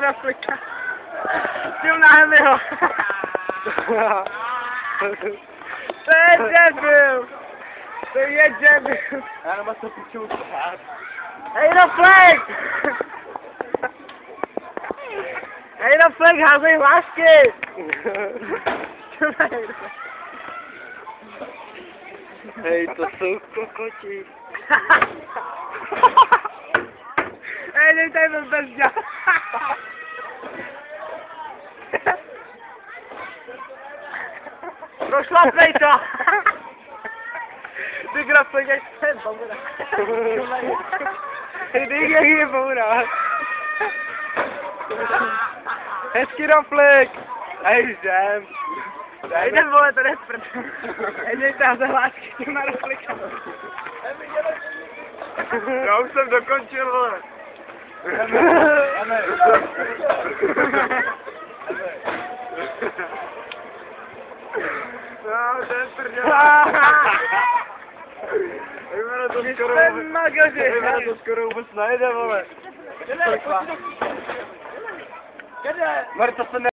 do flika. Tím náhle ho. To je debil. To je debil. Já nemám to piču hrát. Hej do flik. Hej do flik, házej hlášky. Hej, to jsou kokoti. Hej, dej tady byl bez děla. Prošlapnej to. Ty grafik, jak se boura. Hej, jak je boura. Hezky do flik. Hej, žem. Hejde, vole, to nesprd. Hej, ta zahlásky s těma reflekama. Já už jsem dokončil, vole. No, to je prdel. Jméno to skoro vůbec najde, vole. Kde? Marta se ne...